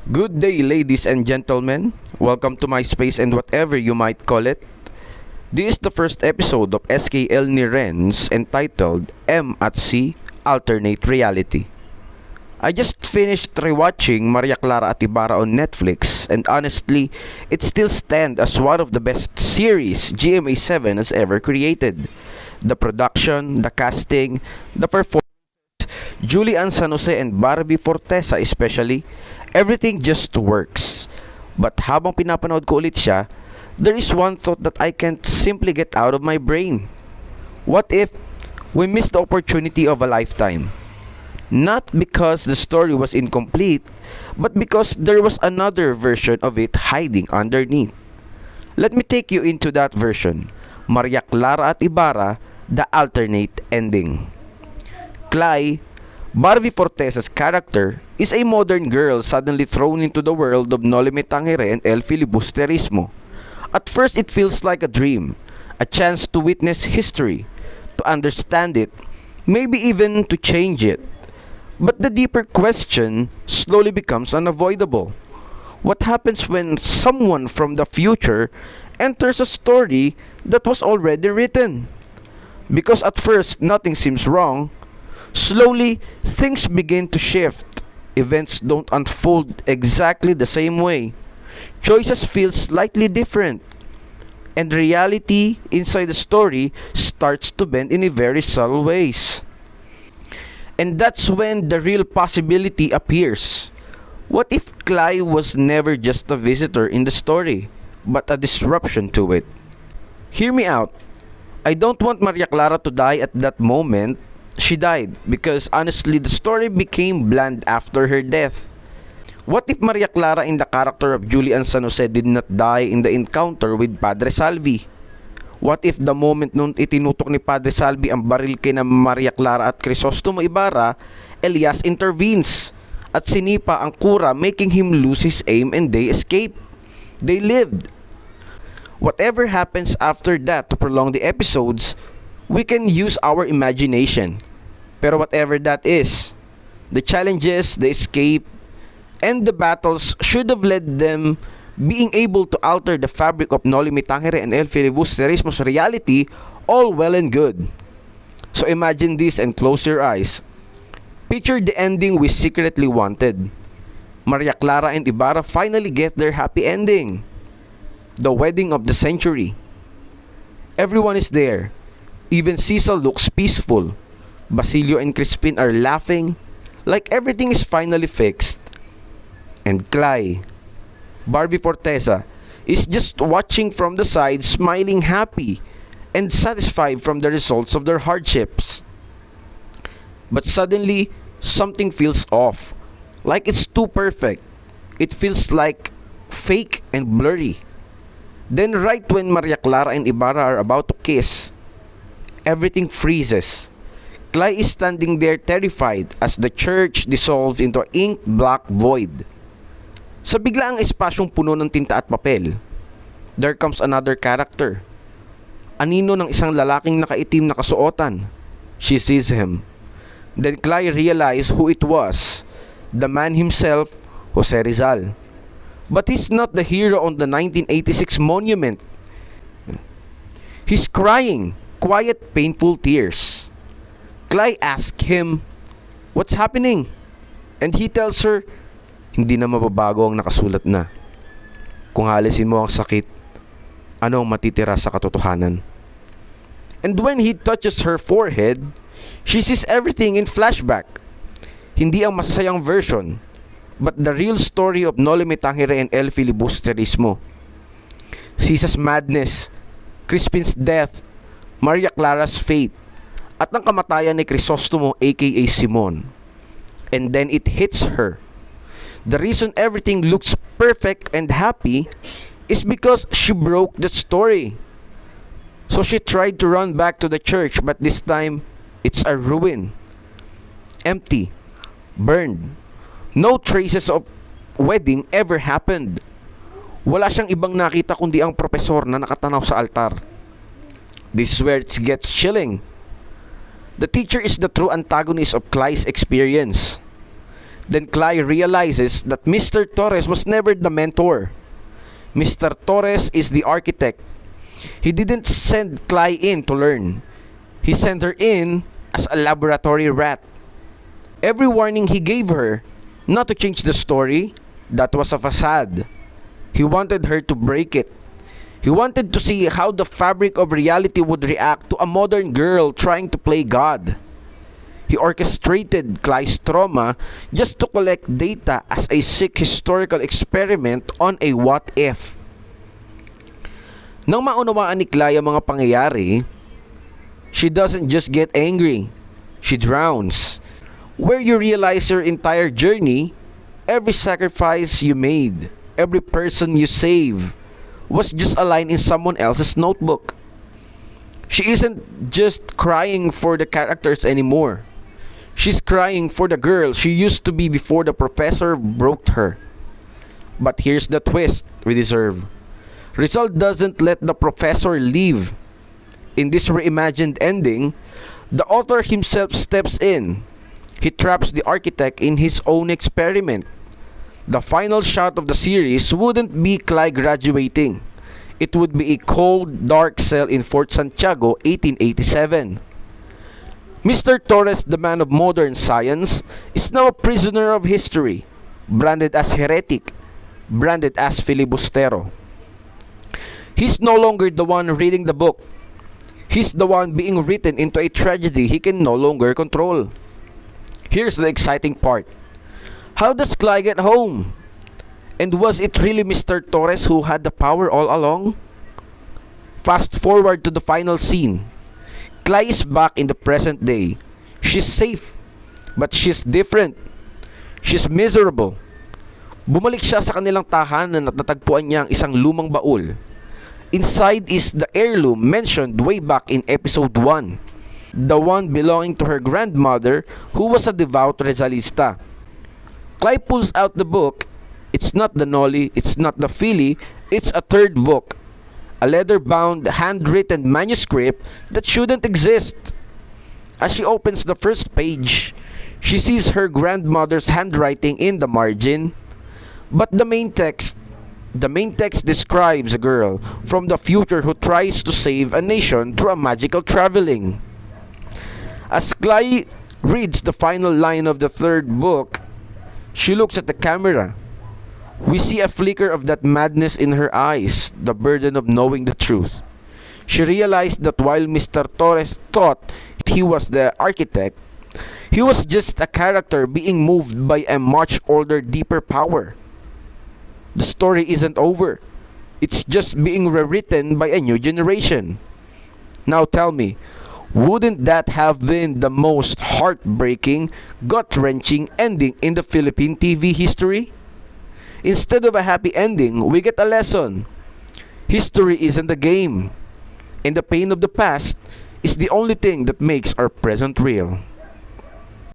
Good day, ladies and gentlemen. Welcome to my space and whatever you might call it. This is the first episode of SKL ni Renz entitled M at C Alternate Reality. I just finished rewatching Maria Clara at Ibarra on Netflix, and honestly, it still stands as one of the best series GMA7 has ever created. The production, the casting, the performance, Julian San Jose and Barbie Fortesa especially, everything just works. But habang pinapanood ko ulit siya, there is one thought that I can't simply get out of my brain. What if we missed the opportunity of a lifetime? Not because the story was incomplete, but because there was another version of it hiding underneath. Let me take you into that version. Maria Clara at Ibarra, the alternate ending. Clay, Barbie Fortesa's character, is a modern girl suddenly thrown into the world of Noli Me Tangere and El Filibusterismo. At first it feels like a dream, a chance to witness history, to understand it, maybe even to change it. But the deeper question slowly becomes unavoidable. What happens when someone from the future enters a story that was already written? Because at first nothing seems wrong, slowly things begin to shift. Events don't unfold exactly the same way. Choices feel slightly different. And reality inside the story starts to bend in a very subtle ways. And that's when the real possibility appears. What if Clay was never just a visitor in the story, but a disruption to it? Hear me out. I don't want Maria Clara to die at that moment she died, because honestly the story became bland after her death. What if Maria Clara in the character of Julian San Jose did not die in the encounter with Padre Salvi? What if the moment nung itinutok ni Padre Salvi ang baril kina Maria Clara at Crisostomo Ibarra, Elias intervenes at sinipa ang kura, making him lose his aim and they escape? They lived. Whatever happens after that to prolong the episodes, we can use our imagination. Pero whatever that is, the challenges, the escape, and the battles should have led them being able to alter the fabric of Noli Me Tangere and El Filibusterismo's reality, all well and good. So imagine this and close your eyes. Picture the ending we secretly wanted. Maria Clara and Ibarra finally get their happy ending. The wedding of the century. Everyone is there. Even Cecil looks peaceful. Basilio and Crispin are laughing, like everything is finally fixed. And Clay, Barbie Fortesa, is just watching from the side, smiling happy and satisfied from the results of their hardships. But suddenly, something feels off. Like it's too perfect. It feels like fake and blurry. Then right when Maria Clara and Ibarra are about to kiss, everything freezes. Clay is standing there terrified as the church dissolves into an ink-black void. Sa biglaang espasyong puno ng tinta at papel, there comes another character. Anino ng isang lalaking nakaitim na kasuotan. She sees him. Then Clay realizes who it was. The man himself, Jose Rizal. But he's not the hero on the 1986 monument. He's crying, quiet, painful tears. Clay asks him, "What's happening?" And he tells her, hindi na mababago ang nakasulat na. Kung halisin mo ang sakit, ano ang matitira sa katotohanan? And when he touches her forehead, she sees everything in flashback. Hindi ang masasayang version, but the real story of Noli Me Tangere and El Filibusterismo. Cisa's madness, Crispin's death, Maria Clara's fate, at ang kamatayan ni Crisostomo aka Simon. And then it hits her. The reason everything looks perfect and happy is because she broke the story. So she tried to run back to the church, but this time, it's a ruin. Empty. Burned. No traces of wedding ever happened. Wala siyang ibang nakita kundi ang propesor na nakatanaw sa altar. This is where it gets chilling. The teacher is the true antagonist of Clay's experience. Then Clay realizes that Mr. Torres was never the mentor. Mr. Torres is the architect. He didn't send Clay in to learn. He sent her in as a laboratory rat. Every warning he gave her, not to change the story, that was a facade. He wanted her to break it. He wanted to see how the fabric of reality would react to a modern girl trying to play God. He orchestrated Clay's trauma just to collect data as a sick historical experiment on a what-if. Nang maunawaan ni Clay ang mga pangyayari, she doesn't just get angry, she drowns. Where you realize your entire journey, every sacrifice you made, every person you save, was just a line in someone else's notebook. She isn't just crying for the characters anymore. She's crying for the girl she used to be before the professor broke her. But here's the twist we deserve. Rizal doesn't let the professor leave. In this reimagined ending, the author himself steps in. He traps the architect in his own experiment. The final shot of the series wouldn't be Clay graduating. It would be a cold, dark cell in Fort Santiago, 1887. Mr. Torres, the man of modern science, is now a prisoner of history, branded as heretic, branded as filibustero. He's no longer the one reading the book. He's the one being written into a tragedy he can no longer control. Here's the exciting part. How does Clay get home? And was it really Mr. Torres who had the power all along? Fast forward to the final scene. Clay is back in the present day. She's safe, but she's different. She's miserable. Bumalik siya sa kanilang tahanan at natagpuan niya ang isang lumang baul. Inside is the heirloom mentioned way back in episode 1. The one belonging to her grandmother who was a devout Rizalista. Clay pulls out the book. It's not the Nolly, it's not the Philly, it's a third book. A leather-bound, handwritten manuscript that shouldn't exist. As she opens the first page, she sees her grandmother's handwriting in the margin. But the main text describes a girl from the future who tries to save a nation through a magical traveling. As Clay reads the final line of the third book, she looks at the camera. We see a flicker of that madness in her eyes, the burden of knowing the truth. She realized that while Mr. Torres thought he was the architect, he was just a character being moved by a much older, deeper power. The story isn't over. It's just being rewritten by a new generation. Now tell me, wouldn't that have been the most heartbreaking, gut-wrenching ending in the Philippine TV history? Instead of a happy ending, we get a lesson. History isn't a game, and the pain of the past is the only thing that makes our present real.